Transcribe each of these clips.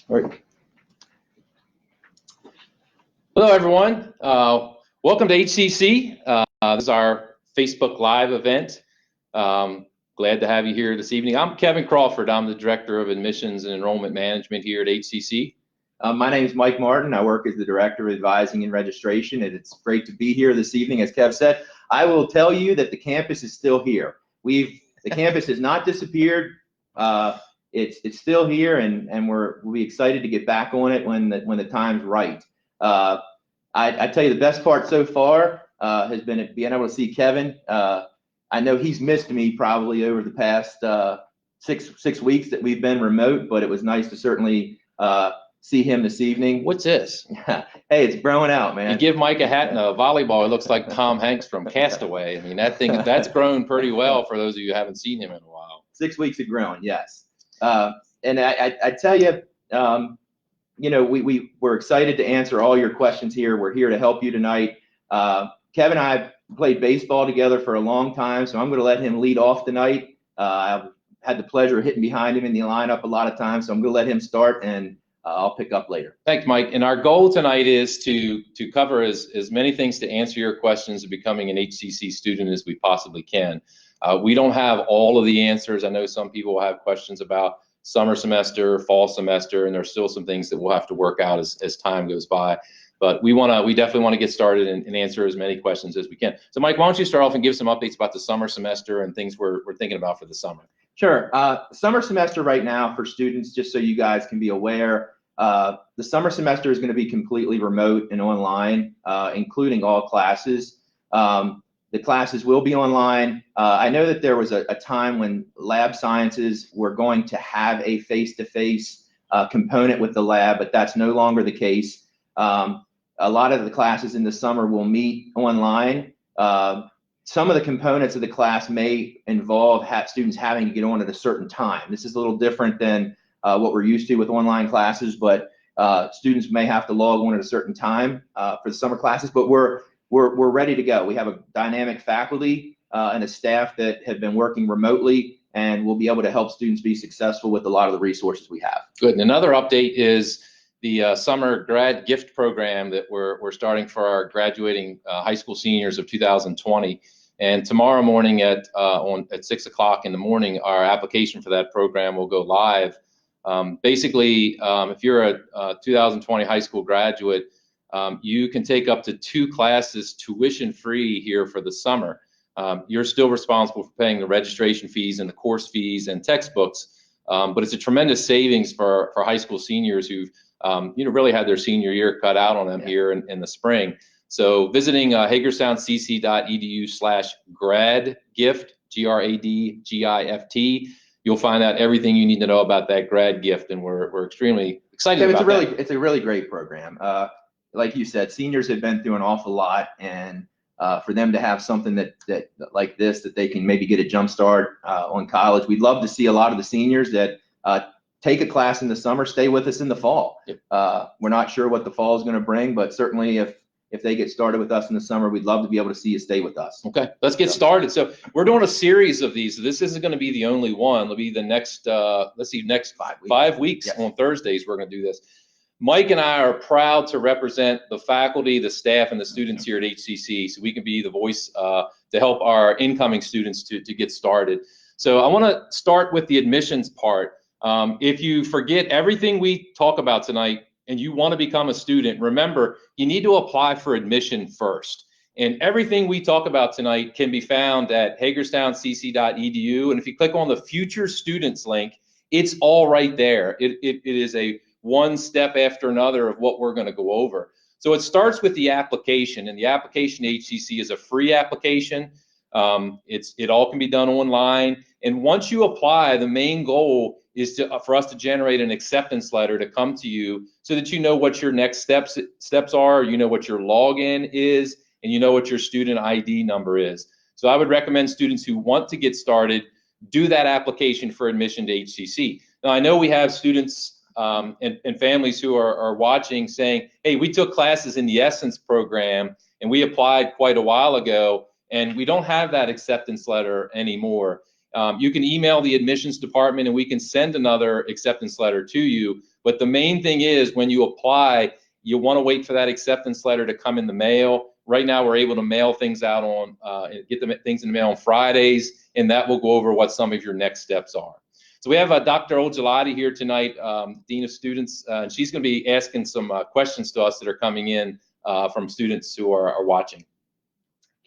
All right. Hello, everyone. Welcome to HCC. This is our Facebook Live event. Glad to have you here this evening. I'm Kevin Crawford. I'm the Director of Admissions and Enrollment Management here at HCC. My name is Mike Martin. I work as the Director of Advising and Registration, and it's great to be here this evening. As Kev said, I will tell you that the campus is still here. The campus has not disappeared. It's still here, and we'll be excited to get back on it when the time's right. I tell you, the best part so far has been being able to see Kevin. I know he's missed me probably over the past six weeks that we've been remote, but it was nice to certainly see him this evening. What's this? Hey, it's growing out, man. You give Mike a hat and a volleyball, it looks like Tom Hanks from Castaway. I mean, that's grown pretty well for those of you who haven't seen him in a while. 6 weeks of growing, yes. And I tell you, we're excited to answer all your questions here. We're here to help you tonight. Kevin and I played baseball together for a long time, so I'm going to let him lead off tonight. I've had the pleasure of hitting behind him in the lineup a lot of times, so I'm going to let him start, and I'll pick up later. Thanks, Mike. And our goal tonight is to cover as many things to answer your questions of becoming an HCC student as we possibly can. We don't have all of the answers. I know some people have questions about summer semester, fall semester, and there's still some things that we'll have to work out as time goes by. But we definitely want to get started and answer as many questions as we can. So Mike, why don't you start off and give some updates about the summer semester and things we're thinking about for the summer? Sure. Summer semester right now for students, just so you guys can be aware, the summer semester is going to be completely remote and online, including all classes. The classes will be online. I know that there was a time when lab sciences were going to have a face-to-face component with the lab, but that's no longer the case. A lot of the classes in the summer will meet online. Some of the components of the class may involve students having to get on at a certain time. This is a little different than what we're used to with online classes, but students may have to log on at a certain time for the summer classes, but we're ready to go. We have a dynamic faculty and a staff that have been working remotely, and we'll be able to help students be successful with a lot of the resources we have. Good. And another update is the summer grad gift program that we're starting for our graduating high school seniors of 2020. And tomorrow morning at 6 o'clock in the morning, our application for that program will go live. Basically, if you're a 2020 high school graduate, you can take up to 2 classes tuition-free here for the summer. You're still responsible for paying the registration fees and the course fees and textbooks, but it's a tremendous savings for high school seniors who've really had their senior year cut out on them here in the spring. So visiting hagerstowncc.edu/gradgift, GRADGIFT, you'll find out everything you need to know about that grad gift, and we're extremely excited about that. It's a really great program. Like you said, seniors have been through an awful lot, and for them to have something that like this that they can maybe get a jump start on college. We'd love to see a lot of the seniors that take a class in the summer stay with us in the fall. Yep. We're not sure what the fall is going to bring, but certainly if they get started with us in the summer, we'd love to be able to see you stay with us. Okay, let's get started. So we're doing a series of these. This isn't going to be the only one. It'll be the next, next 5 weeks. Yes. On Thursdays, we're going to do this. Mike and I are proud to represent the faculty, the staff, and the students here at HCC, so we can be the voice to help our incoming students to get started. So I want to start with the admissions part. If you forget everything we talk about tonight and you want to become a student, remember, you need to apply for admission first. And everything we talk about tonight can be found at hagerstowncc.edu. And if you click on the Future Students link, it's all right there. It is a one step after another of what we're going to go over. So it starts with the application, and the application to HCC is a free application. It all can be done online. And once you apply, the main goal is for us to generate an acceptance letter to come to you so that you know what your next steps are, you know what your login is, and you know what your student ID number is. So I would recommend students who want to get started do that application for admission to HCC. Now I know we have students and families who are watching saying, hey, we took classes in the Essence program and we applied quite a while ago and we don't have that acceptance letter anymore. You can email the admissions department and we can send another acceptance letter to you. But the main thing is when you apply, you want to wait for that acceptance letter to come in the mail. Right now, we're able to mail things out on, get the things in the mail on Fridays, and that will go over what some of your next steps are. So we have Dr. Oljalati here tonight, Dean of Students, and she's going to be asking some questions to us that are coming in from students who are watching.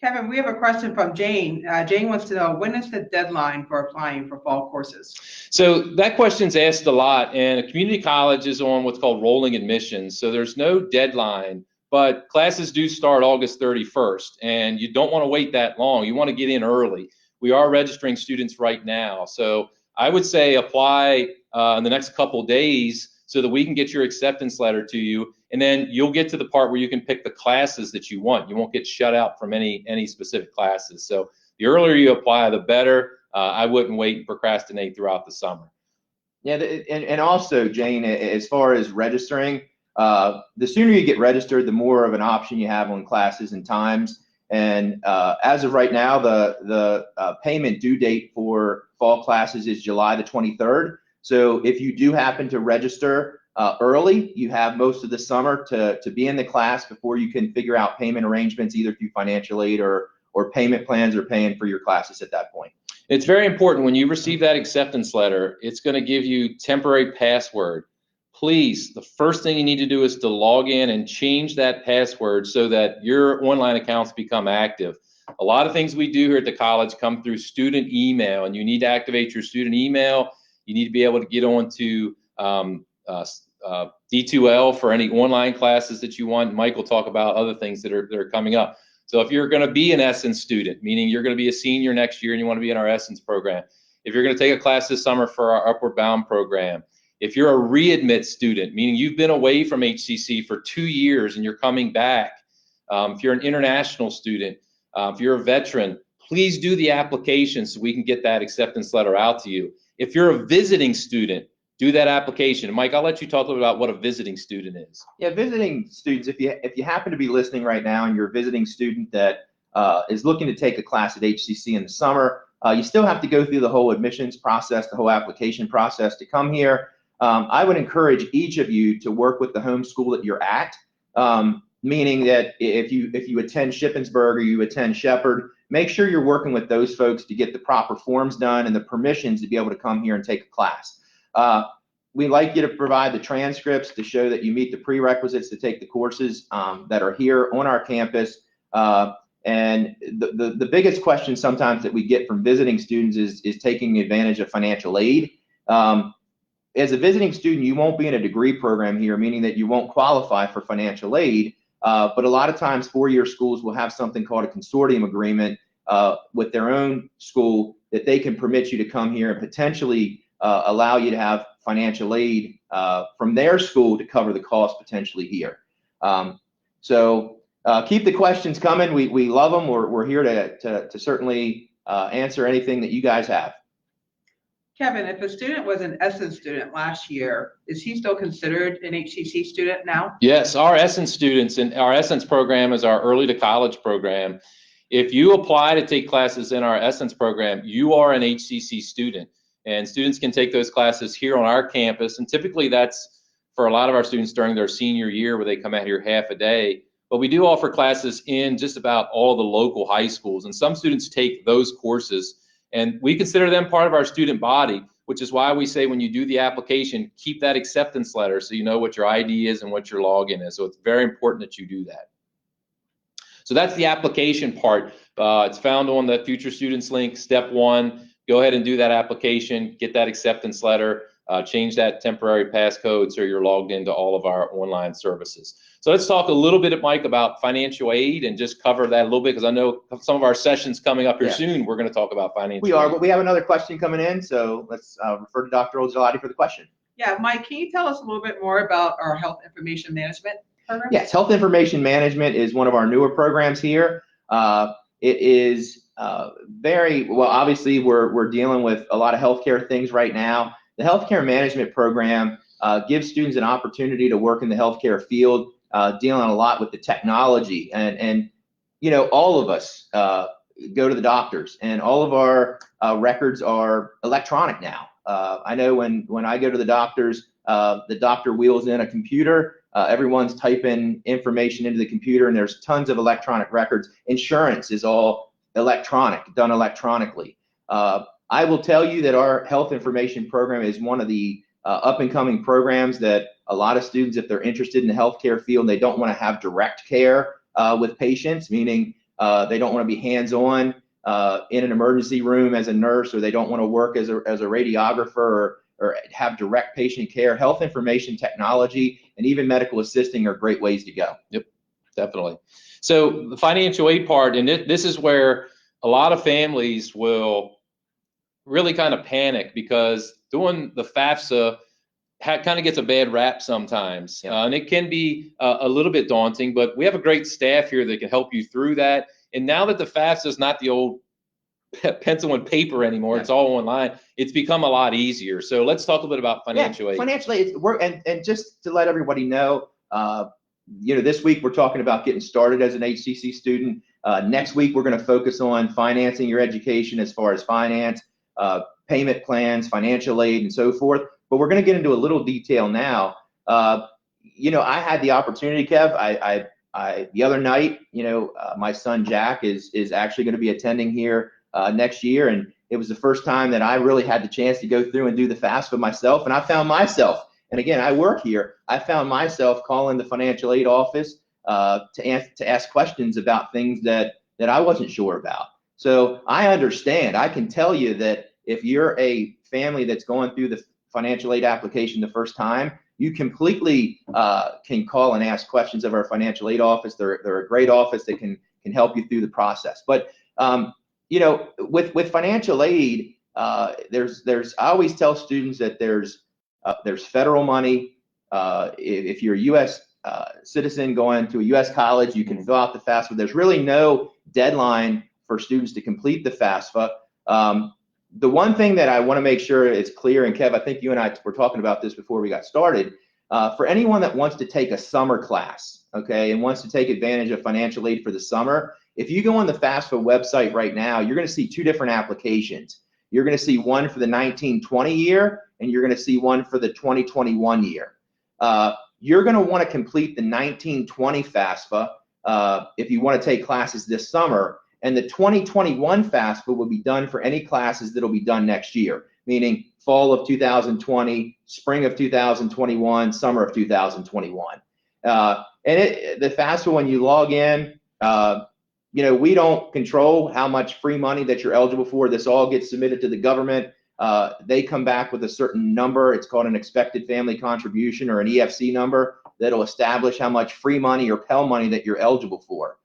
Kevin, we have a question from Jane. Jane wants to know, when is the deadline for applying for fall courses? So that question's asked a lot, and a community college is on what's called rolling admissions. So there's no deadline, but classes do start August 31st, and you don't want to wait that long. You want to get in early. We are registering students right now. So I would say apply in the next couple days so that we can get your acceptance letter to you, and then you'll get to the part where you can pick the classes that you want. You won't get shut out from any specific classes. So the earlier you apply, the better. I wouldn't wait and procrastinate throughout the summer. Yeah, and also, Jane, as far as registering, the sooner you get registered, the more of an option you have on classes and times. And as of right now, the payment due date for fall classes is July the 23rd. So if you do happen to register early, you have most of the summer to be in the class before you can figure out payment arrangements, either through financial aid or payment plans, or paying for your classes at that point. It's very important when you receive that acceptance letter, it's going to give you temporary password. Please, the first thing you need to do is to log in and change that password so that your online accounts become active. A lot of things we do here at the college come through student email, and you need to activate your student email. You need to be able to get on to D2L for any online classes that you want. Mike will talk about other things that are coming up. So if you're going to be an Essence student, meaning you're going to be a senior next year and you want to be in our Essence program, if you're going to take a class this summer for our Upward Bound program, if you're a readmit student, meaning you've been away from HCC for 2 years and you're coming back, if you're an international student, if you're a veteran, please do the application so we can get that acceptance letter out to you. If you're a visiting student, do that application. Mike, I'll let you talk a little about what a visiting student is. Yeah, visiting students, if you happen to be listening right now and you're a visiting student that is looking to take a class at HCC in the summer, you still have to go through the whole admissions process, the whole application process to come here. I would encourage each of you to work with the home school that you're at, meaning that if you attend Shippensburg or you attend Shepherd, make sure you're working with those folks to get the proper forms done and the permissions to be able to come here and take a class. We'd like you to provide the transcripts to show that you meet the prerequisites to take the courses that are here on our campus. And the biggest question sometimes that we get from visiting students is taking advantage of financial aid. As a visiting student, you won't be in a degree program here, meaning that you won't qualify for financial aid. But a lot of times four-year schools will have something called a Consortium Agreement with their own school that they can permit you to come here and potentially allow you to have financial aid from their school to cover the cost potentially here. So keep the questions coming. We love them. We're here to certainly answer anything that you guys have. Kevin, if a student was an Essence student last year, is he still considered an HCC student now? Yes, our Essence students, and our Essence program is our early to college program. If you apply to take classes in our Essence program, you are an HCC student, and students can take those classes here on our campus. And typically that's for a lot of our students during their senior year where they come out here half a day. But we do offer classes in just about all the local high schools, and some students take those courses. And we consider them part of our student body, which is why we say when you do the application, keep that acceptance letter so you know what your ID is and what your login is. So it's very important that you do that. So that's the application part. It's found on the Future Students link, step 1. Go ahead and do that application, get that acceptance letter, change that temporary passcode so you're logged into all of our online services. So let's talk a little bit, Mike, about financial aid and just cover that a little bit, because I know some of our sessions coming up here soon, we're going to talk about financial aid. We are, but we have another question coming in, so let's refer to Dr. Oljalati for the question. Yeah, Mike, can you tell us a little bit more about our health information management program? Yes, health information management is one of our newer programs here. It is very, well, obviously we're dealing with a lot of healthcare things right now. The healthcare management program gives students an opportunity to work in the healthcare field, dealing a lot with the technology. And you know, all of us go to the doctors, and all of our records are electronic now. I know when I go to the doctors, the doctor wheels in a computer. Everyone's typing information into the computer, and there's tons of electronic records. Insurance is all electronic, done electronically. I will tell you that our health information program is one of the up-and-coming programs that a lot of students, if they're interested in the healthcare field, they don't want to have direct care with patients, meaning they don't want to be hands-on in an emergency room as a nurse, or they don't want to work as a radiographer or have direct patient care. Health information technology and even medical assisting are great ways to go. Yep, definitely. So the financial aid part, and this is where a lot of families will really kind of panic, because doing the FAFSA kind of gets a bad rap sometimes. Yeah. And it can be a little bit daunting, but we have a great staff here that can help you through that. And now that the FAFSA is not the old pencil and paper anymore, Yeah. it's all online, it's become a lot easier. So let's talk a little bit about financial aid. Financial aid, and just to let everybody know, this week we're talking about getting started as an HCC student. Next week we're going to focus on financing your education as far as finance, payment plans, financial aid, and so forth. But we're going to get into a little detail now. I had the opportunity, Kev. I the other night, my son Jack is actually going to be attending here next year, and it was the first time that I really had the chance to go through and do the FAFSA myself. And I found myself, and again, I work here, I found myself calling the financial aid office to ask questions about things that I wasn't sure about. So I understand. I can tell you that if you're a family that's going through the financial aid application the first time, you completely can call and ask questions of our financial aid office. They're a great office that can help you through the process. But with financial aid, I always tell students that there's federal money. If you're a U.S. Citizen going to a U.S. college, you can fill out the FAFSA. There's really no deadline for students to complete the FAFSA. The one thing that I want to make sure is clear, and Kev, I think you and I were talking about this before we got started, for anyone that wants to take a summer class, okay, and wants to take advantage of financial aid for the summer, if you go on the FAFSA website right now, you're going to see two different applications. You're going to see one for the 1920 year, and you're going to see one for the 2021 year. You're going to want to complete the 1920 FAFSA if you want to take classes this summer. And the 2021 FAFSA will be done for any classes that will be done next year, meaning fall of 2020, spring of 2021, summer of 2021. The FAFSA, when you log in, we don't control how much free money that you're eligible for. This all gets submitted to the government. They come back with a certain number. It's called an expected family contribution, or an EFC number, that'll establish how much free money or Pell money that you're eligible for.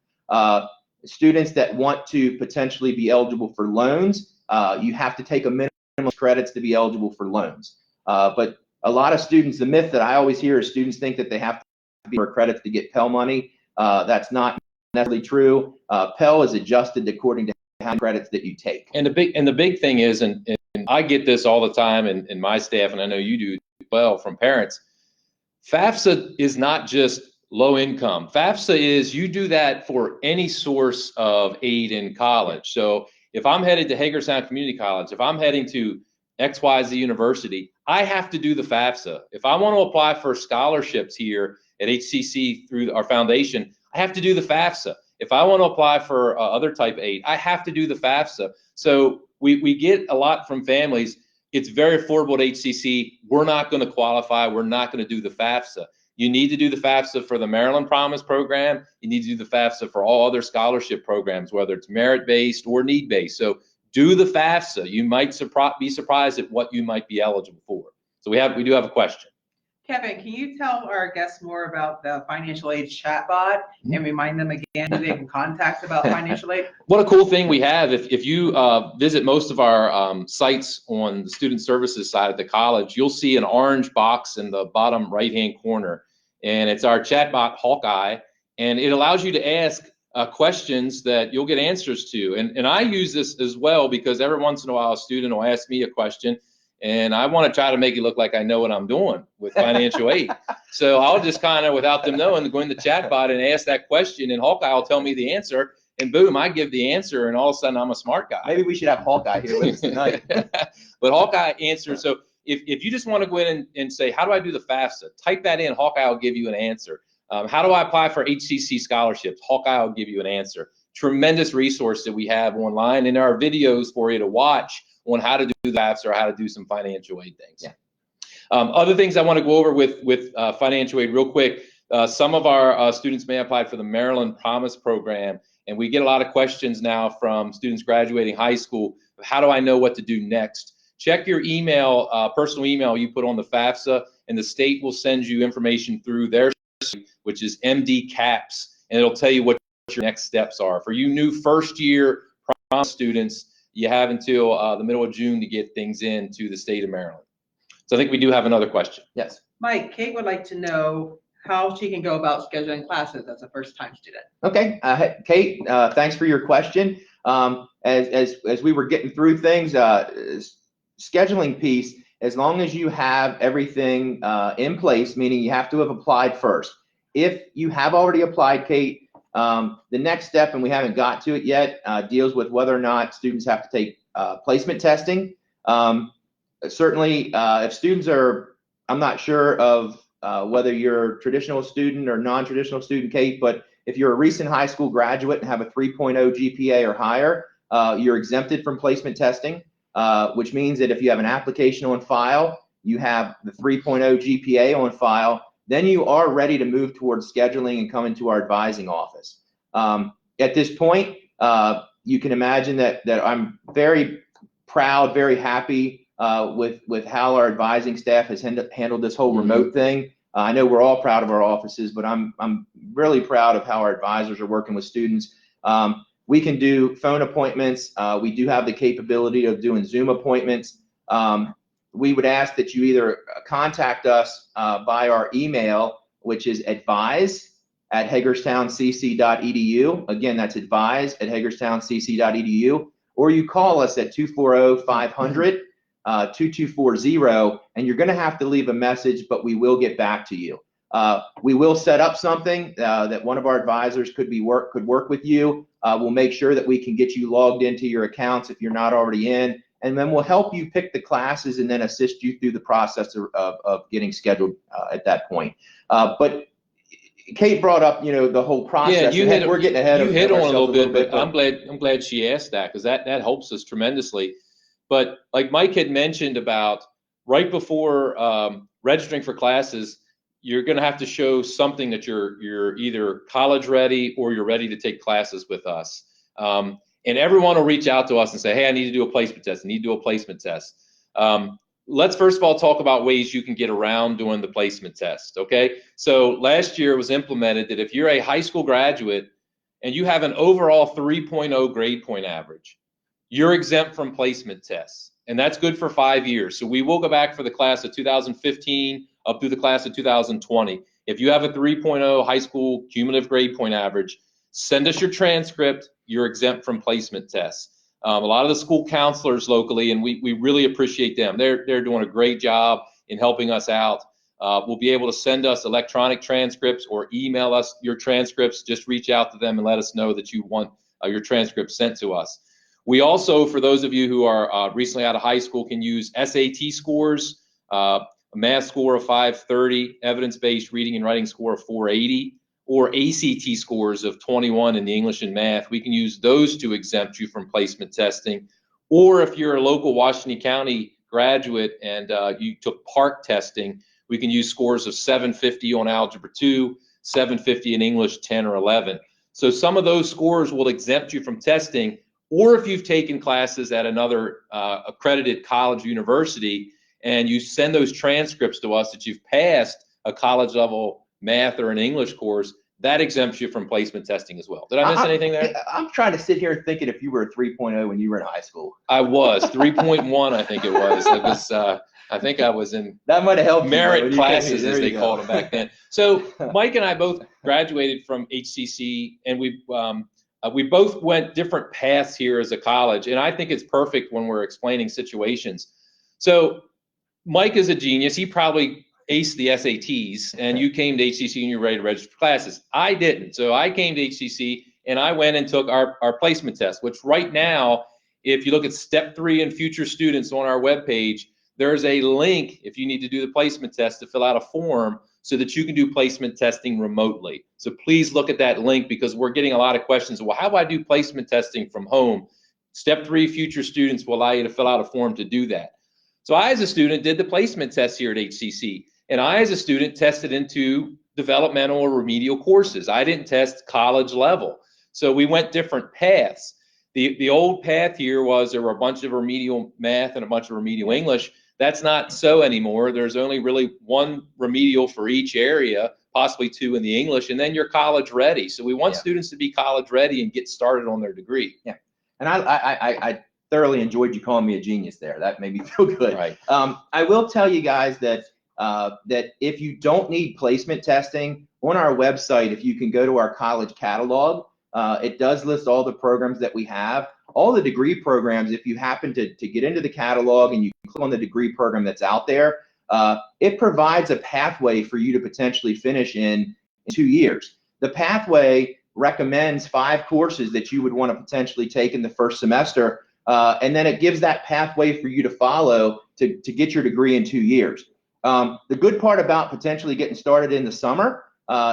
Students that want to potentially be eligible for loans, you have to take a minimum of credits to be eligible for loans. But a lot of students, the myth that I always hear is students think that they have to be for credits to get Pell money. That's not necessarily true. Pell is adjusted according to how many credits that you take. And the big thing is, and I get this all the time in my staff, and I know you do as well from parents, FAFSA is not just low income. FAFSA is, you do that for any source of aid in college. So if I'm headed to Hagerstown Community College, if I'm heading to XYZ University, I have to do the FAFSA. If I want to apply for scholarships here at HCC through our foundation, I have to do the FAFSA. If I want to apply for other type aid, I have to do the FAFSA. So we get a lot from families. It's very affordable at HCC. We're not going to qualify. We're not going to do the FAFSA. You need to do the FAFSA for the Maryland Promise program. You need to do the FAFSA for all other scholarship programs, whether it's merit-based or need-based. So do the FAFSA. You might be surprised at what you might be eligible for. So we do have a question. Kevin, can you tell our guests more about the financial aid chatbot and remind them again who they can contact about financial aid? What a cool thing we have. If you visit most of our sites on the student services side of the college, you'll see an orange box in the bottom right-hand corner, and it's our chatbot Hawkeye, and it allows you to ask questions that you'll get answers to. And I use this as well, because every once in a while a student will ask me a question, and I want to try to make it look like I know what I'm doing with financial aid. So I'll just kind of, without them knowing, go in the chat bot and ask that question, and Hawkeye will tell me the answer. and boom, I give the answer, and all of a sudden I'm a smart guy. Maybe we should have Hawkeye here with us tonight. But Hawkeye answers. So if you just want to go in and say, how do I do the FAFSA? Type that in. Hawkeye will give you an answer. How do I apply for HCC scholarships? Hawkeye will give you an answer. Tremendous resource that we have online, and there are videos for you to watch on how to do the FAFSA or how to do some financial aid things. Yeah. Other things I want to go over with financial aid real quick. Some of our students may apply for the Maryland Promise Program, and we get a lot of questions now from students graduating high school. How do I know what to do next? Check your email, personal email you put on the FAFSA, and the state will send you information through their site, which is MD CAPS, and it'll tell you what your next steps are. For you new first-year Promise students, you have until the middle of June to get things into the state of Maryland. So I think we do have another question. Yes. Mike, Kate would like to know how she can go about scheduling classes as a first-time student. Okay, Kate, thanks for your question. As we were getting through things, scheduling piece, as long as you have everything in place, meaning you have to have applied first. If you have already applied, Kate, the next step, and we haven't got to it yet, deals with whether or not students have to take placement testing. Certainly, if students are, I'm not sure of whether you're a traditional student or non-traditional student, Kate, but if you're a recent high school graduate and have a 3.0 GPA or higher, you're exempted from placement testing, which means that if you have an application on file, you have the 3.0 GPA on file, then you are ready to move towards scheduling and come into our advising office. At this point, you can imagine that I'm very proud, very happy with how our advising staff has handled this whole remote thing. I know we're all proud of our offices, but I'm really proud of how our advisors are working with students. We can do phone appointments. We do have the capability of doing Zoom appointments. We would ask that you either contact us by our email, which is advise@hagerstowncc.edu. Again, that's advise@hagerstowncc.edu. Or you call us at 240-500-2240, and you're going to have to leave a message, but we will get back to you. We will set up something that one of our advisors could work with you. We'll make sure that we can get you logged into your accounts if you're not already in, and then we'll help you pick the classes and then assist you through the process of getting scheduled at that point. But Kate brought up, the whole process. Yeah, we're getting ahead of you hit on a little bit, but I'm glad she asked that, because that helps us tremendously. But like Mike had mentioned about right before registering for classes, you're going to have to show something that you're either college ready or you're ready to take classes with us. And everyone will reach out to us and say, hey, I need to do a placement test. I need to do a placement test. Let's first of all talk about ways you can get around doing the placement test, okay? So last year it was implemented that if you're a high school graduate and you have an overall 3.0 grade point average, you're exempt from placement tests. And that's good for 5 years. So we will go back for the class of 2015 up through the class of 2020. If you have a 3.0 high school cumulative grade point average, send us your transcript, you're exempt from placement tests. A lot of the school counselors locally, and we really appreciate them. They're doing a great job in helping us out. Will be able to send us electronic transcripts or email us your transcripts. Just reach out to them and let us know that you want your transcript sent to us. We also, for those of you who are recently out of high school, can use SAT scores, a math score of 530, evidence-based reading and writing score of 480, or ACT scores of 21 in the English and math. We can use those to exempt you from placement testing. Or if you're a local Washington County graduate and you took PARCC testing, we can use scores of 750 on Algebra 2, 750 in English 10 or 11. So some of those scores will exempt you from testing. Or if you've taken classes at another accredited college or university and you send those transcripts to us that you've passed a college level math or an English course, that exempts you from placement testing as well. Did I miss anything there? I'm trying to sit here and thinking if you were a 3.0 when you were in high school. I was 3.1, I think it was. It was I think I was in that might have helped merit classes, as they called them back then. So Mike and I both graduated from HCC, and we both went different paths here as a college, and I think it's perfect when we're explaining situations. So Mike is a genius. He probably aced the SATs, and you came to HCC and you're ready to register for classes. I didn't. So I came to HCC and I went and took our placement test, which right now, if you look at step 3 and future students on our webpage, there's a link if you need to do the placement test to fill out a form so that you can do placement testing remotely. So please look at that link, because we're getting a lot of questions. Well, how do I do placement testing from home? Step 3 future students will allow you to fill out a form to do that. So I, as a student, did the placement test here at HCC, and I, as a student, tested into developmental or remedial courses. I didn't test college level. So we went different paths. The old path here was there were a bunch of remedial math and a bunch of remedial English. That's not so anymore. There's only really one remedial for each area, possibly 2 in the English, and then you're college ready. So we want students to be college ready and get started on their degree. Yeah, and I thoroughly enjoyed you calling me a genius there. That made me feel good. Right. I will tell you guys that that if you don't need placement testing, on our website, if you can go to our college catalog, it does list all the programs that we have. All the degree programs, if you happen to get into the catalog and you click on the degree program that's out there, it provides a pathway for you to potentially finish in 2 years. The pathway recommends 5 courses that you would want to potentially take in the first semester, and then it gives that pathway for you to follow to get your degree in 2 years. The good part about potentially getting started in the summer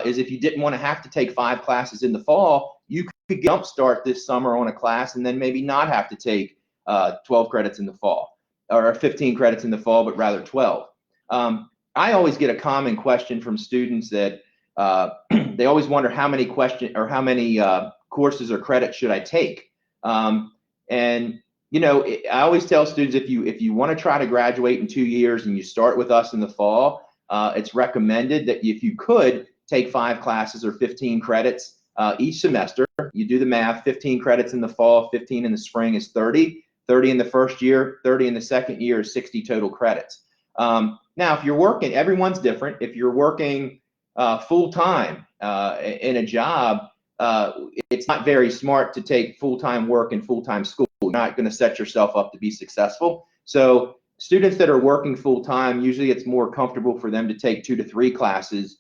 is if you didn't want to have to take 5 classes in the fall, you could jumpstart this summer on a class and then maybe not have to take 12 credits in the fall, or 15 credits in the fall, but rather 12. I always get a common question from students that they always wonder how many courses or credits should I take. And you know, I always tell students, if you want to try to graduate in 2 years and you start with us in the fall, it's recommended that if you could take 5 classes or 15 credits each semester. You do the math, 15 credits in the fall, 15 in the spring is 30, 30 in the first year, 30 in the second year is 60 total credits. Now, if you're working, everyone's different. If you're working full-time in a job, it's not very smart to take full-time work and full-time school. You're not going to set yourself up to be successful. So students that are working full-time, usually it's more comfortable for them to take 2 to 3 classes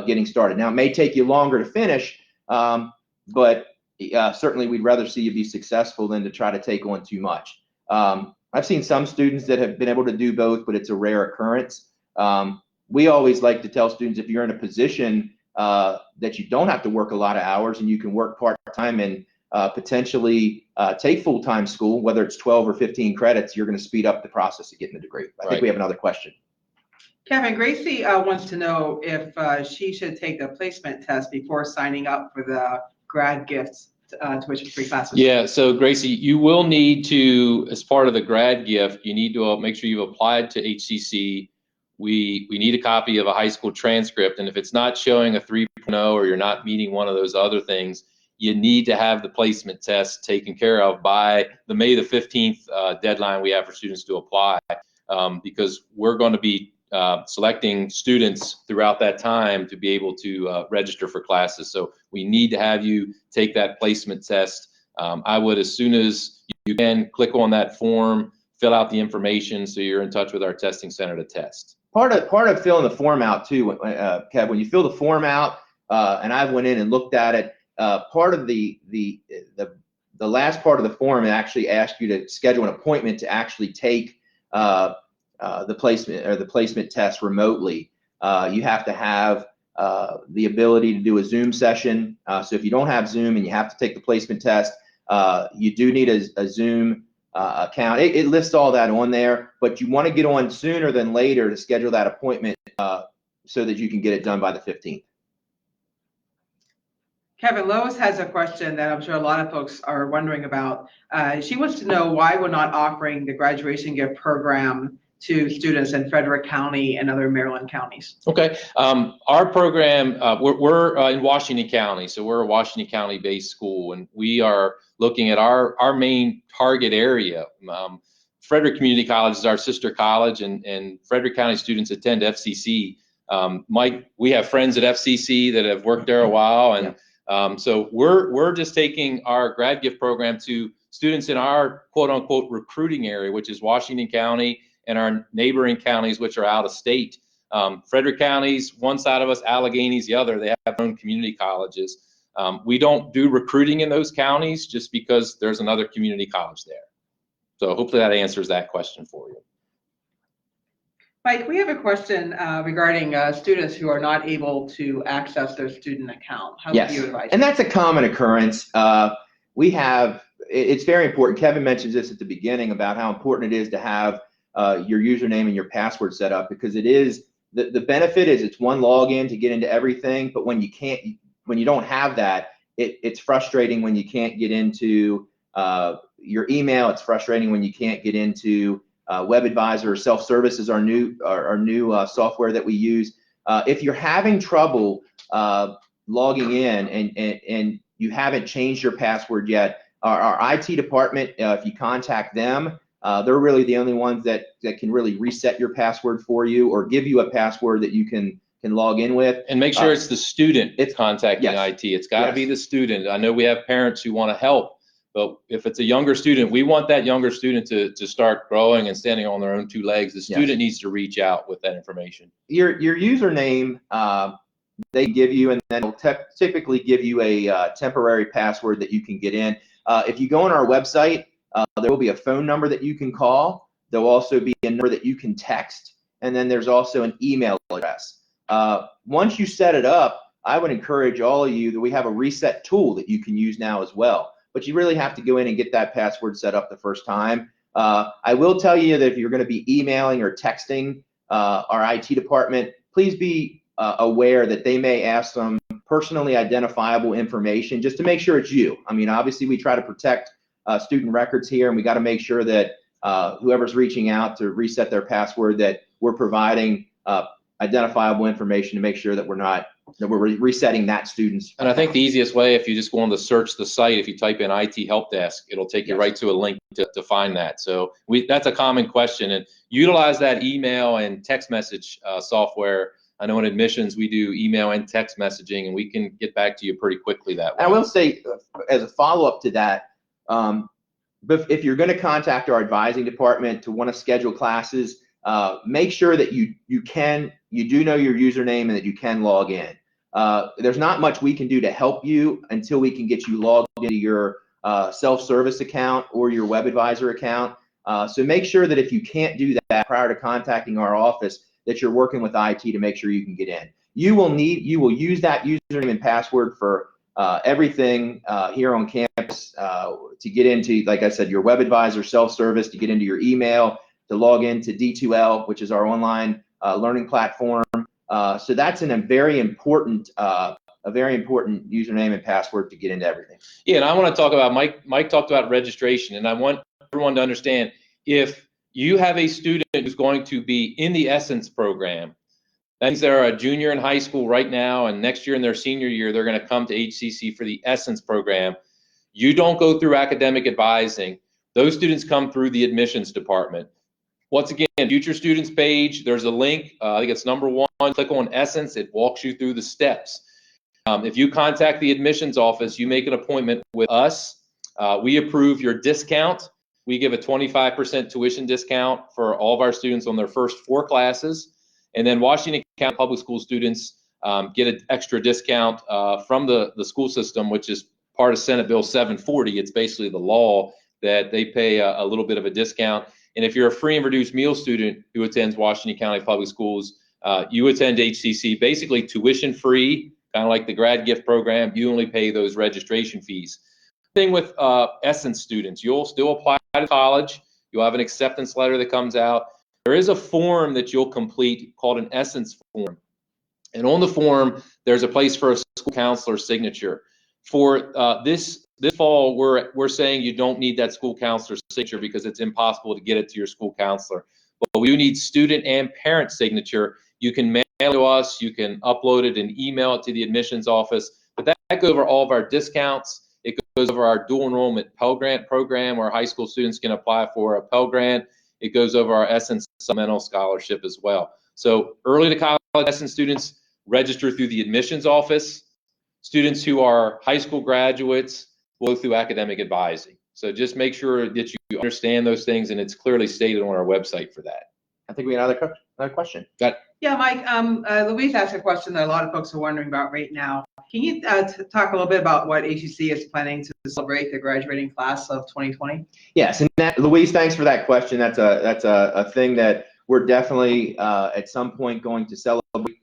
getting started. Now, it may take you longer to finish, but certainly we'd rather see you be successful than to try to take on too much. I've seen some students that have been able to do both, but it's a rare occurrence. We always like to tell students, if you're in a position that you don't have to work a lot of hours and you can work part-time and potentially take full-time school, whether it's 12 or 15 credits, you're going to speed up the process of getting the degree. I think we have another question. Kevin, Gracie wants to know if she should take the placement test before signing up for the grad gifts tuition-free classes. Yeah, so Gracie, you will need to, as part of the grad gift, you need to make sure you've applied to HCC. We need a copy of a high school transcript, and if it's not showing a 3.0 or you're not meeting one of those other things, you need to have the placement test taken care of by the May the 15th deadline we have for students to apply, because we're going to be selecting students throughout that time to be able to register for classes. So we need to have you take that placement test. I would, as soon as you can, click on that form, fill out the information so you're in touch with our testing center to test. Part of filling the form out too, Kev, when you fill the form out, and I went in and looked at it, part of the last part of the form actually asks you to schedule an appointment to actually take the placement test remotely. You have to have the ability to do a Zoom session. So if you don't have Zoom and you have to take the placement test, you do need a Zoom account. It lists all that on there, but you want to get on sooner than later to schedule that appointment so that you can get it done by the 15th. Kevin, Lois has a question that I'm sure a lot of folks are wondering about. She wants to know why we're not offering the graduation gift program to students in Frederick County and other Maryland counties. Okay, our program, we're in Washington County, so we're a Washington County based school, and we are looking at our main target area. Frederick Community College is our sister college, and Frederick County students attend FCC. Mike, we have friends at FCC that have worked there a while, and so we're just taking our grad gift program to students in our quote unquote recruiting area, which is Washington County and our neighboring counties, which are out of state. Frederick County's one side of us, Allegheny's the other. They have their own community colleges. We don't do recruiting in those counties just because there's another community college there. So hopefully that answers that question for you. Mike, we have a question regarding students who are not able to access their student account. How would you advise? And that's a common occurrence. It's very important. Kevin mentions this at the beginning about how important it is to have your username and your password set up, because it is the benefit is it's one login to get into everything, but when you don't have that, it's frustrating when you can't get into your email. It's frustrating when you can't get into Web Advisor. Self-service is our new software that we use. If you're having trouble logging in and you haven't changed your password yet, our IT department, if you contact them, they're really the only ones that can really reset your password for you or give you a password that you can log in with. And make sure it's the student it's contacting yes. IT. It's got to be the student. I know we have parents who want to help, but if it's a younger student, we want that younger student to start growing and standing on their own two legs. The student needs to reach out with that information. Your username, they give you, and then they'll typically give you a temporary password that you can get in. If you go on our website, there will be a phone number that you can call. There'll also be a number that you can text, and then there's also an email address. Once you set it up, I would encourage all of you that we have a reset tool that you can use now as well. But you really have to go in and get that password set up the first time. I will tell you that if you're going to be emailing or texting our IT department, please be aware that they may ask some personally identifiable information just to make sure it's you. I mean, obviously we try to protect student records here, and we got to make sure that whoever's reaching out to reset their password, that we're providing identifiable information to make sure that we're resetting that student's. And I think the easiest way, if you just go on to search the site, if you type in IT help desk, it'll take you right to a link to find that. So that's a common question, and utilize that email and text message software. I know in admissions we do email and text messaging, and we can get back to you pretty quickly that way. And I will say, as a follow-up to that, but if you're going to contact our advising department to want to schedule classes, make sure that you do know your username and that you can log in. There's not much we can do to help you until we can get you logged into your self-service account or your Web Advisor account. So make sure that if you can't do that prior to contacting our office, that you're working with IT to make sure you can get in. You will use that username and password for everything here on campus to get into, like I said, your Web Advisor self-service, to get into your email, to log into D2L, which is our online learning platform. So that's a very important username and password to get into everything. Yeah, and I want to talk about, Mike talked about registration, and I want everyone to understand, if you have a student who's going to be in the Essence program, that means they're a junior in high school right now, and next year in their senior year, they're going to come to HCC for the Essence program. You don't go through academic advising. Those students come through the admissions department. Once again, future students page, there's a link, I think it's number 1, click on Essence, it walks you through the steps. If you contact the admissions office, you make an appointment with us, we approve your discount. We give a 25% tuition discount for all of our students on their first 4 classes. And then Washington County Public School students get an extra discount from the school system, which is part of Senate Bill 740. It's basically the law that they pay a little bit of a discount. And if you're a free and reduced meal student who attends Washington County Public Schools, you attend HCC basically tuition free, kind of like the grad gift program. You only pay those registration fees. Thing with Essence students, you'll still apply to college. You'll have an acceptance letter that comes out. There is a form that you'll complete called an Essence form. And on the form, there's a place for a school counselor's signature. For this fall, we're saying you don't need that school counselor's signature because it's impossible to get it to your school counselor. But we need student and parent signature. You can mail it to us, you can upload it and email it to the admissions office. But that goes over all of our discounts. It goes over our dual enrollment Pell Grant program, where high school students can apply for a Pell Grant. It goes over our Essence Supplemental Scholarship as well. So early to college Essence students register through the admissions office. Students who are high school graduates will go through academic advising. So just make sure that you understand those things, and it's clearly stated on our website for that. I think we got another question. Another question. Yeah, Mike, Louise asked a question that a lot of folks are wondering about right now. Can you talk a little bit about what HCC is planning to celebrate the graduating class of 2020? Yes, and Louise, thanks for that question. That's a thing that we're definitely at some point going to celebrate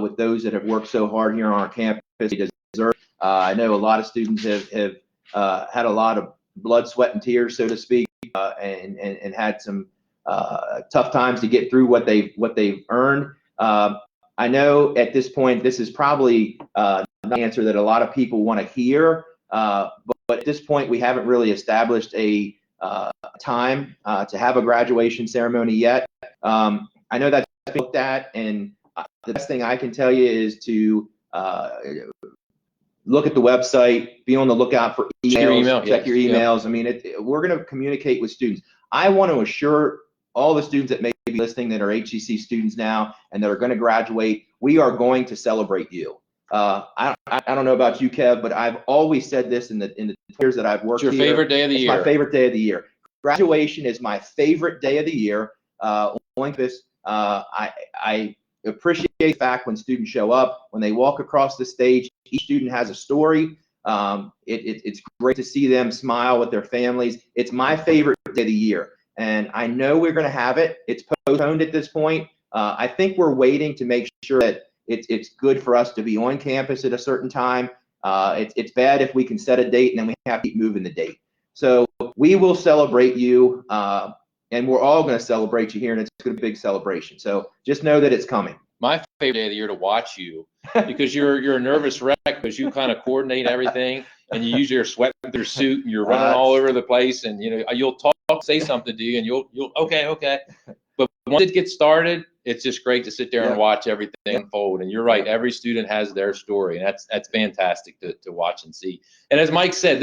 with those that have worked so hard here on our campus. They deserve. I know a lot of students have had a lot of blood, sweat, and tears, so to speak, and had some tough times to get through what they've earned. I know at this point this is probably not the answer that a lot of people want to hear, but at this point we haven't really established a time to have a graduation ceremony yet. I know that's looked at, and the best thing I can tell you is to look at the website, be on the lookout for emails, check your emails. Yep. I mean, we're going to communicate with students. I want to assure all the students that may be listening that are HCC students now and that are going to graduate, we are going to celebrate you. I don't know about you, Kev, but I've always said this in the years that I've worked here. It's your favorite day of the year. It's my favorite day of the year. Graduation is my favorite day of the year. Like this, I appreciate the fact when students show up, when they walk across the stage, each student has a story. It's great to see them smile with their families. It's my favorite day of the year. And I know we're going to have it. It's postponed at this point. I think we're waiting to make sure that it's good for us to be on campus at a certain time. It's bad if we can set a date and then we have to keep moving the date. So we will celebrate you, and we're all going to celebrate you here, and it's going to be a big celebration. So just know that it's coming. My favorite day of the year to watch you, because you're a nervous wreck because you kind of coordinate everything, and you usually are sweating through your suit, and you're running all over the place, and you'll talk, say something to you, and you'll okay. But once it gets started, it's just great to sit there and watch everything unfold. And you're right, every student has their story, and that's fantastic to watch and see. And as Mike said,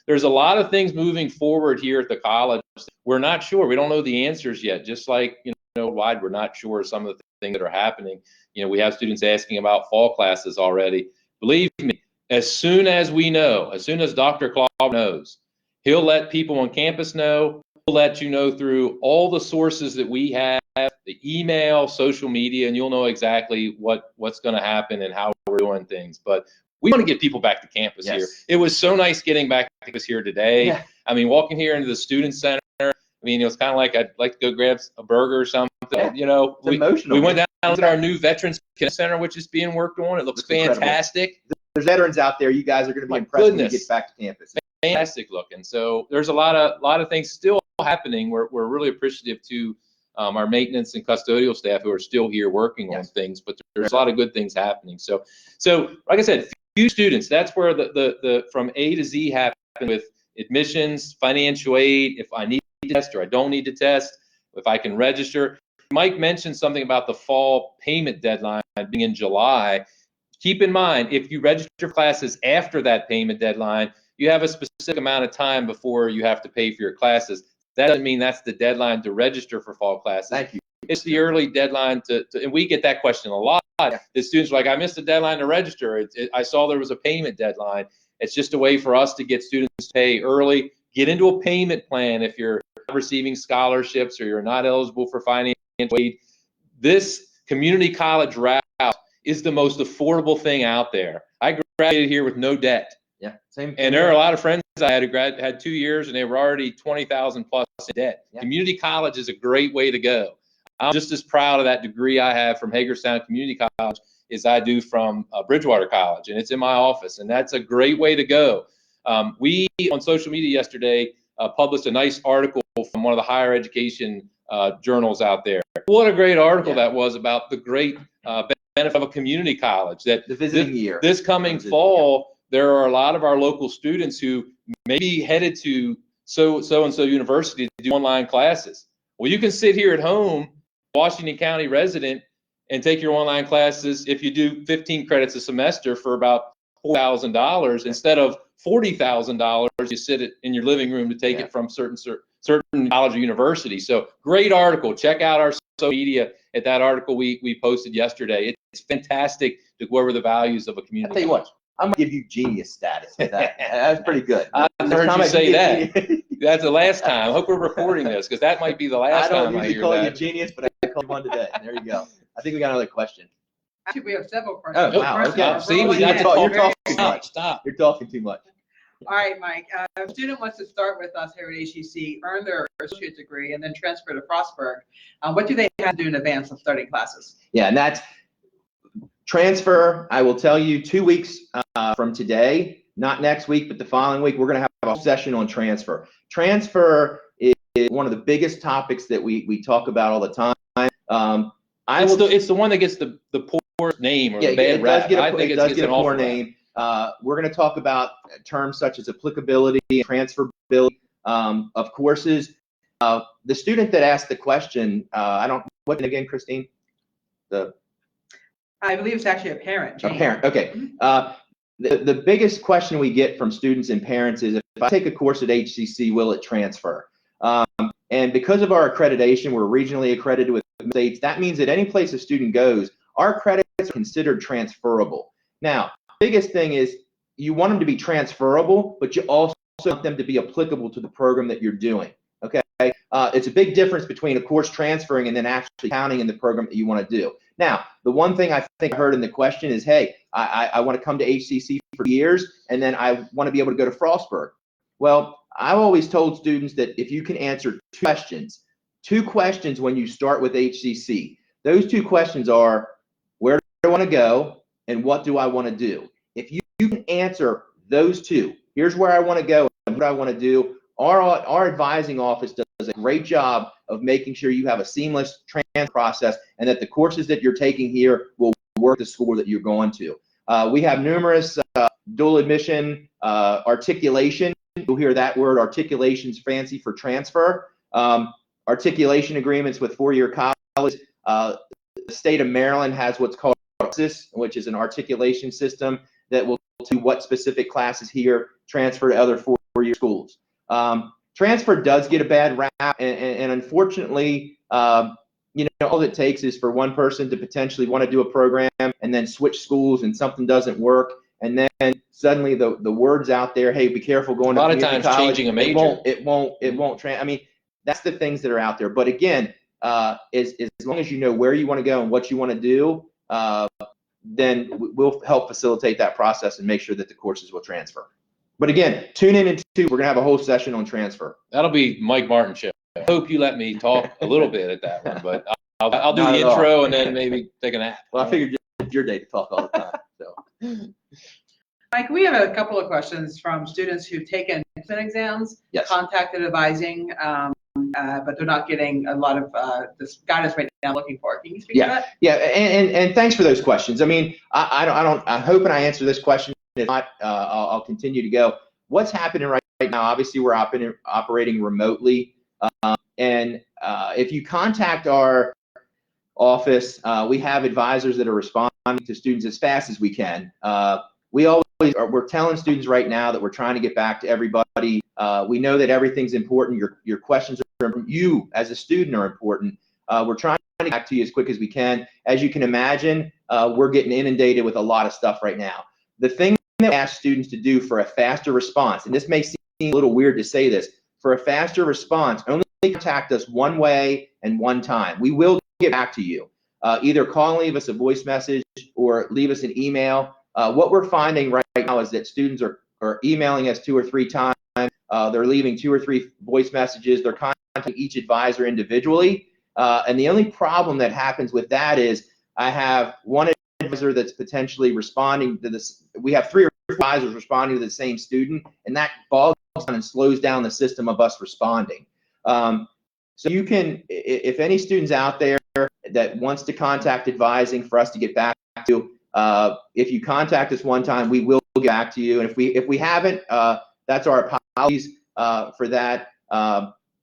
there's a lot of things moving forward here at the college. We're not sure. We don't know the answers yet. Just like wide, we're not sure some of the things that are happening. We have students asking about fall classes already. Believe me, as soon as we know, as soon as Dr. Claude knows, he'll let people on campus know. He'll let you know through all the sources that we have, the email, social media, and you'll know exactly what's going to happen and how we're doing things. But we want to get people back to campus here. It was so nice getting back to campus here today. Yeah. I mean, walking here into the student center, it's kind of like I'd like to go grab a burger or something. Yeah. It's emotional. We went down to our new Veterans Center, which is being worked on. It looks fantastic. Incredible. There's veterans out there. You guys are going to be impressed when you get back to campus. Fantastic looking. So there's a lot of things still happening. We're really appreciative to our maintenance and custodial staff who are still here working on things, but there's a lot of good things happening. So like I said, few students, that's where the from A to Z happen with admissions, financial aid, if I need to test or I don't need to test, if I can register. Mike mentioned something about the fall payment deadline being in July. Keep in mind, if you register classes after that payment deadline, you have a specific amount of time before you have to pay for your classes. That doesn't mean that's the deadline to register for fall classes. Thank you. It's the early deadline and we get that question a lot. The students are like, I missed the deadline to register. I saw there was a payment deadline. It's just a way for us to get students to pay early, get into a payment plan if you're receiving scholarships or you're not eligible for financial aid. This community college route is the most affordable thing out there. I graduated here with no debt. Yeah, same. And there are a lot of friends I had who had 2 years and they were already $20,000 plus in debt. Yeah. Community college is a great way to go. I'm just as proud of that degree I have from Hagerstown Community College as I do from Bridgewater College, and it's in my office, and that's a great way to go. We, on social media yesterday, published a nice article from one of the higher education journals out there. What a great article that was about the great benefit of a community college. That the visiting year. This coming fall, there are a lot of our local students who may be headed to so-and-so university to do online classes. Well, you can sit here at home, Washington County resident, and take your online classes if you do 15 credits a semester for about $4,000 instead of $40,000 you sit in your living room to take it from certain college or university. So great article. Check out our social media at that article we posted yesterday. It's fantastic to go over the values of a community. I'll tell you what, I'm going to give you genius status with that. That's pretty good. I heard you say that. That's the last time. I hope we're recording this because that might be the last time I don't usually hear call you a that. genius, but I called one today. There you go. I think we got another question. Actually, we have several questions. Oh, wow, Questions okay. are See, we rolling got in. to talk. You're talking too Stop, much. stop. You're talking too much. All right, Mike. A student wants to start with us here at HCC, earn their associate degree, and then transfer to Frostburg. What do they have to do in advance of starting classes? Yeah, and that's transfer. I will tell you 2 weeks from today, not next week, but the following week, we're going to have a session on transfer. Transfer is one of the biggest topics that we talk about all the time. It's the one that gets the poor name or the bad rap. I think it does get a poor name. We're going to talk about terms such as applicability and transferability of courses. The student that asked the question, what again, Christine? I believe it's actually a parent, Jane. A parent, okay. The biggest question we get from students and parents is, if I take a course at HCC, will it transfer? And because of our accreditation, we're regionally accredited with states. That means that any place a student goes, our credits are considered transferable. Now, the biggest thing is you want them to be transferable, but you also want them to be applicable to the program that you're doing. Okay, it's a big difference between a course transferring and then actually counting in the program that you want to do. Now, the one thing I think I heard in the question is, hey, I want to come to HCC for years, and then I want to be able to go to Frostburg. Well, I've always told students that if you can answer two questions when you start with HCC, those two questions are, where do I want to go, and what do I want to do? If you can answer those two, here's where I want to go and what I want to do, our advising office does a great job of making sure you have a seamless transfer process and that the courses that you're taking here will work the school that you're going to. We have numerous dual admission articulation. You'll hear that word. Articulation's fancy for transfer. Articulation agreements with four-year colleges. The state of Maryland has what's called HCC, which is an articulation system that will tell you what specific classes here transfer to other four-year schools. Transfer does get a bad rap, and unfortunately, all it takes is for one person to potentially want to do a program and then switch schools and something doesn't work, and then suddenly the word's out there, hey, be careful going to community college. A lot of times changing a major. It won't. I mean, that's the things that are out there. But again, as long as you know where you want to go and what you want to do, then we'll help facilitate that process and make sure that the courses will transfer. But again, tune in we're going to have a whole session on transfer. That'll be Mike Martin's show. I hope you let me talk a little bit at that one, but I'll do the intro and then maybe take a nap. Well, I figured it's your day to talk all the time. So. Mike, we have a couple of questions from students who've taken exams, yes, contacted advising, but they're not getting a lot of this guidance right now looking for. Can you speak to that? Yeah, and thanks for those questions. I mean, I hope and I answer this question. If not, I'll continue to go. What's happening right now? Obviously, we're operating remotely, and if you contact our office, we have advisors that are responding to students as fast as we can. We're telling students right now that we're trying to get back to everybody. We know that everything's important. Your questions are important. You, as a student, are important. We're trying to get back to you as quick as we can. As you can imagine, we're getting inundated with a lot of stuff right now. The thing that we ask students to do for a faster response, and this may seem a little weird to say this, for a faster response, only contact us one way and one time. We will get back to you. Either call and leave us a voice message or leave us an email. What we're finding right now is that students are emailing us 2 or 3 times. They're leaving 2 or 3 voice messages. They're contacting each advisor individually. And the only problem that happens with that is I have one advisor that's potentially responding to this. We have 3 or 4 advisors responding to the same student, and that bogs down and slows down the system of us responding. So you can, if any students out there that wants to contact advising for us to get back to, if you contact us one time, we will get back to you. And if we haven't, that's our apologies for that.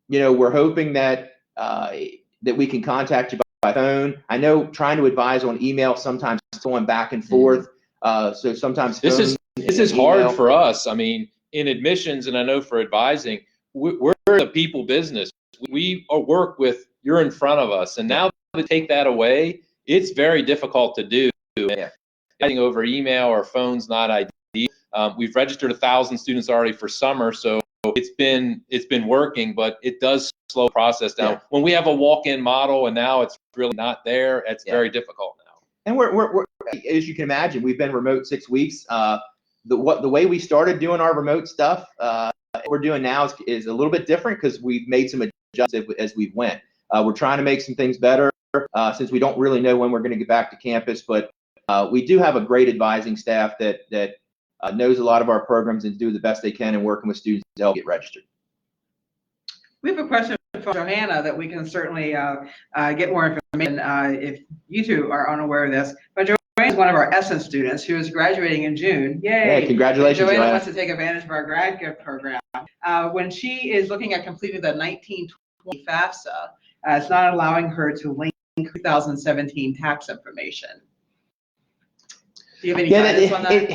We're hoping that that we can contact you by phone. I know trying to advise on email sometimes going back and forth. So sometimes this is hard for us. I mean, in admissions, and I know for advising, we're a people business. We work with, you're in front of us, and now to take that away, it's very difficult to do. Yeah. Getting over email or phone's not ideal. We've registered 1,000 students already for summer, so it's been working, but it does slow the process down. Yeah. When we have a walk-in model and now it's really not there, it's very difficult now. And we're as you can imagine, we've been remote 6 weeks. The way we started doing our remote stuff, what we're doing now is a little bit different because we've made some adjustments as we went. We're trying to make some things better since we don't really know when we're going to get back to campus, but we do have a great advising staff that knows a lot of our programs and do the best they can in working with students to help get registered. We have a question from Johanna that we can certainly get more information if you two are unaware of this. But Johanna is one of our Essence students who is graduating in June. Yay! Yeah, congratulations, and Johanna Johanna. wants to take advantage of our grad gift program. When she is looking at completing the 1920 FAFSA, it's not allowing her to link 2017 tax information. Do you have any guidance on that?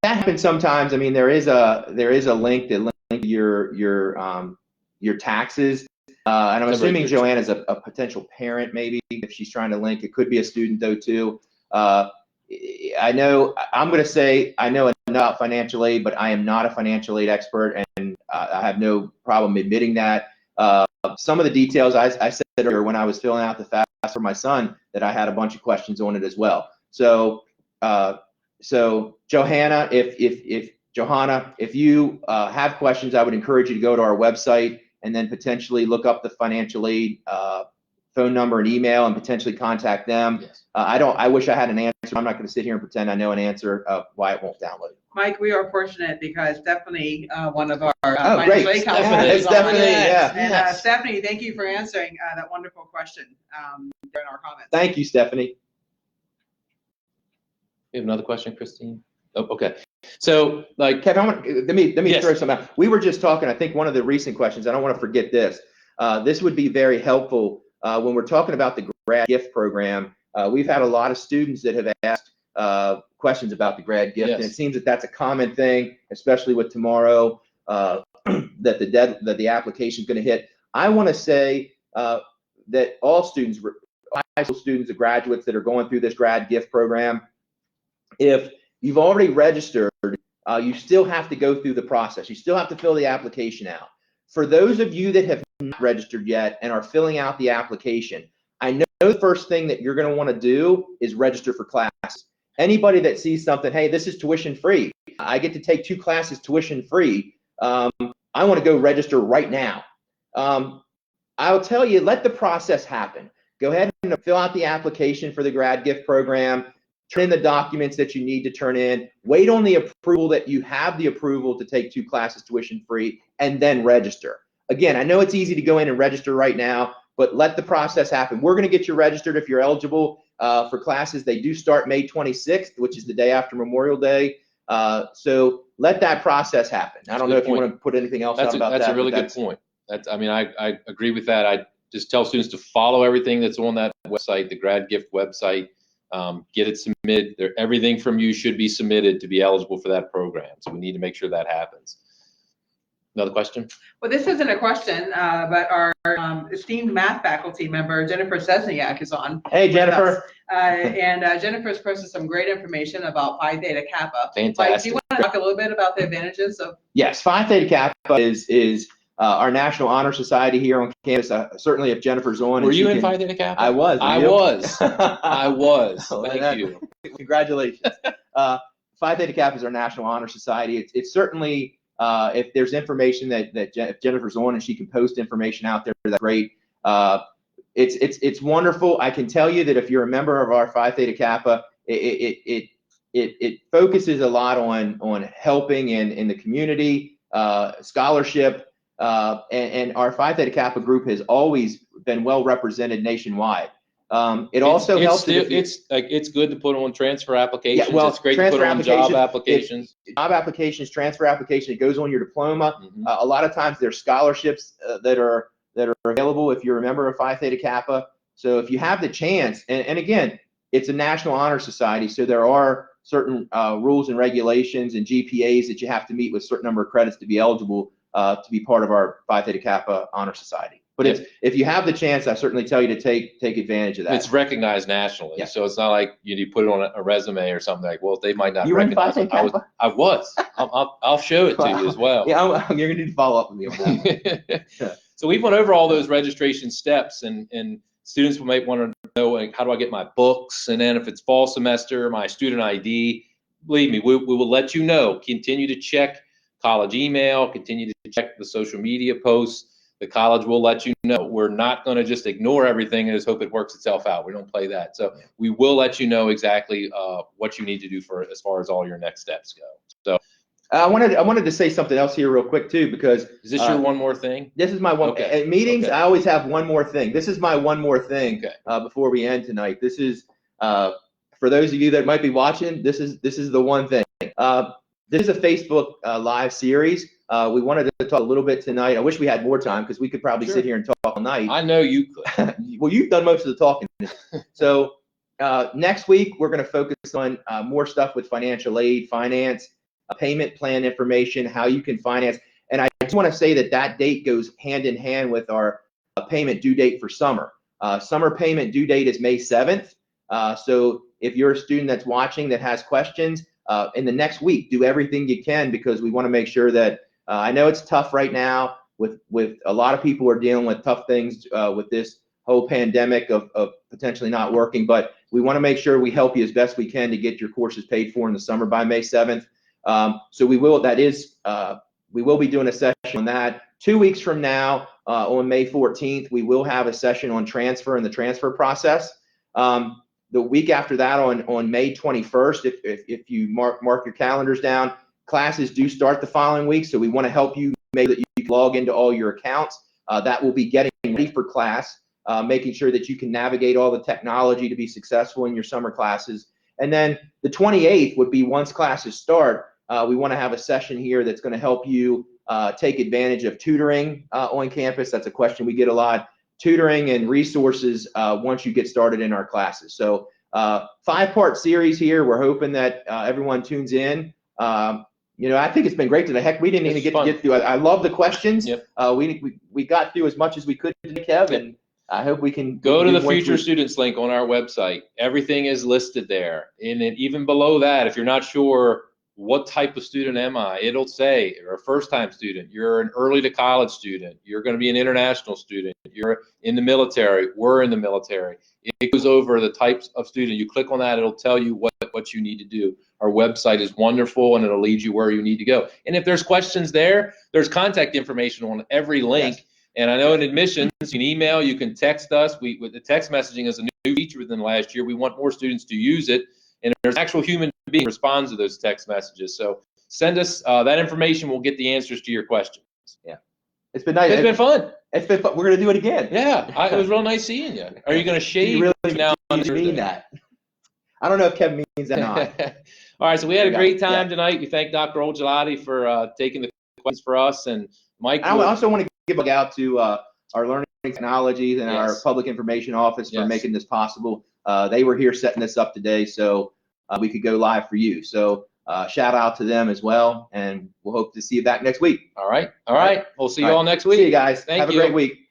That happens sometimes. I mean, there is a link that links your taxes, and I'm assuming Joanna's a potential parent, maybe if she's trying to link. It could be a student though too. I know I'm going to say I know enough about financial aid, but I am not a financial aid expert, and I have no problem admitting that. Some of the details I said earlier when I was filling out the FAFSA for my son that I had a bunch of questions on it as well. So Johanna, if you have questions, I would encourage you to go to our website and then potentially look up the financial aid phone number and email and potentially contact them. Yes. I wish I had an answer. I'm not going to sit here and pretend I know an answer of why it won't download. Mike, we are fortunate because Stephanie, one of our Oh, financial great. aid counselors, Yeah, is on Stephanie, it. yeah. And Stephanie, thank you for answering that wonderful question during our comments. Thank you, Stephanie. You have another question, Christine? Oh, okay. So, like, Kevin, let me Yes. throw something out. We were just talking, I think one of the recent questions, I don't want to forget this. This would be very helpful when we're talking about the grad gift program. We've had a lot of students that have asked questions about the grad gift, Yes. and it seems that that's a common thing, especially with tomorrow, that the application is going to hit. I want to say that all students, high school students, the graduates that are going through this grad gift program, if you've already registered, you still have to go through the process. You still have to fill the application out. For those of you that have not registered yet and are filling out the application, I know the first thing that you're going to want to do is register for classes. Anybody that sees something, hey, this is tuition free. I get to take 2 classes tuition free. I want to go register right now. I'll tell you, let the process happen. Go ahead and fill out the application for the grad gift program. Turn in the documents that you need to turn in. Wait on the approval that you have the approval to take 2 classes tuition free, and then register. Again, I know it's easy to go in and register right now, but let the process happen. We're going to get you registered if you're eligible for classes. They do start May 26th, which is the day after Memorial Day. So let that process happen. I don't know if you want to put anything else out about that. That's a really good point. I mean, I agree with that. I just tell students to follow everything that's on that website, the grad gift website. Get it submitted. Everything from you should be submitted to be eligible for that program. So we need to make sure that happens. Another question? Well, this isn't a question, but our esteemed math faculty member, Jennifer Sesniak, is on. Hey, Jennifer. And Jennifer's posted some great information about Phi Theta Kappa. Fantastic. Mike, do you want to talk a little bit about the advantages of? Yes, Phi Theta Kappa is our National Honor Society here on campus. Certainly, if Jennifer's on, Were you in Phi Theta Kappa? I was. I was. Thank you. Congratulations. Phi Theta Kappa is our National Honor Society. It's certainly if there's information if Jennifer's on and she can post information out there, that's great. It's wonderful. I can tell you that if you're a member of our Phi Theta Kappa, it focuses a lot on helping in the community, scholarship. And our Phi Theta Kappa group has always been well represented nationwide. It also helps. It's good to put on transfer applications. Yeah, well, it's great to put on job applications. Job applications, transfer application. It goes on your diploma. Mm-hmm. A lot of times there's scholarships that are available if you're a member of Phi Theta Kappa. So if you have the chance, and again, it's a National Honor Society, so there are certain rules and regulations and GPAs that you have to meet with a certain number of credits to be eligible to be part of our Phi Theta Kappa Honor Society. But if you have the chance, I certainly tell you to take advantage of that. It's recognized nationally, so it's not like you put it on a resume or something like. Well, they might not recognize it. I was. I'll show it to you as well. Yeah, you're gonna need to follow up with me on that. So we've went over all those registration steps, and students might want to know, like, how do I get my books? And then if it's fall semester, my student ID. Believe me, we will let you know. Continue to check college email. Continue to check the social media posts. The college will let you know. We're not going to just ignore everything and just hope it works itself out. We don't play that. So we will let you know exactly what you need to do as far as all your next steps go. So I wanted to say something else here real quick too, because is this your one more thing? This is my one. Okay. At meetings, I always have one more thing. This is my one more thing before we end tonight. This is for those of you that might be watching. This is the one thing. This is a Facebook live series. We wanted to talk a little bit tonight. I wish we had more time because we could probably sit here and talk all night. I know you could. Well, you've done most of the talking. So next week, we're going to focus on more stuff with financial aid, finance, payment plan information, how you can finance. And I just want to say that date goes hand in hand with our payment due date for summer. Summer payment due date is May 7th. So if you're a student that's watching that has questions, in the next week, do everything you can, because we want to make sure that I know it's tough right now with a lot of people are dealing with tough things with this whole pandemic of potentially not working, but we want to make sure we help you as best we can to get your courses paid for in the summer by May 7th. So we will be doing a session on that. 2 weeks from now, on May 14th, we will have a session on transfer and the transfer process. The week after that, on May 21st, if you mark your calendars down, classes do start the following week. So we want to help you make that you can log into all your accounts. That will be getting ready for class, making sure that you can navigate all the technology to be successful in your summer classes. And then the 28th would be once classes start. We want to have a session here that's going to help you take advantage of tutoring on campus. That's a question we get a lot. Tutoring and resources once you get started in our classes. So 5-part series here. We're hoping that everyone tunes in. I think it's been great today. Heck, we didn't even get through. I love the questions. Yep. We got through as much as we could today, Kev, and I hope we can go to the Future Students link on our website. Everything is listed there. And even below that, if you're not sure what type of student am I, it'll say you're a first-time student, you're an early to college student, you're going to be an international student, you're in the military, we're in the military. It goes over the types of student. You click on that, it'll tell you what you need to do. Our website is wonderful, and it'll lead you where you need to go. And if there's questions there, there's contact information on every link. Yes. And I know in admissions, you can email, you can text us. With the text messaging is a new feature within the last year. We want more students to use it. And if there's an actual human being who responds to those text messages. So send us that information. We'll get the answers to your questions. Yeah. It's been nice. It's been fun. It's been fun. We're going to do it again. Yeah. It was real nice seeing you. Are you going to shave? You really now mean that? I don't know if Kevin means that or not. All right. So we had a great time tonight. We thank Dr. Olgelati for taking the questions for us. And Mike. I also want to give a out to our Learning Technologies and our Public Information Office for making this possible. They were here setting this up today, so we could go live for you. So shout out to them as well, and we'll hope to see you back next week. All right. We'll see you all next week. See you guys. Thank you. Have a great week.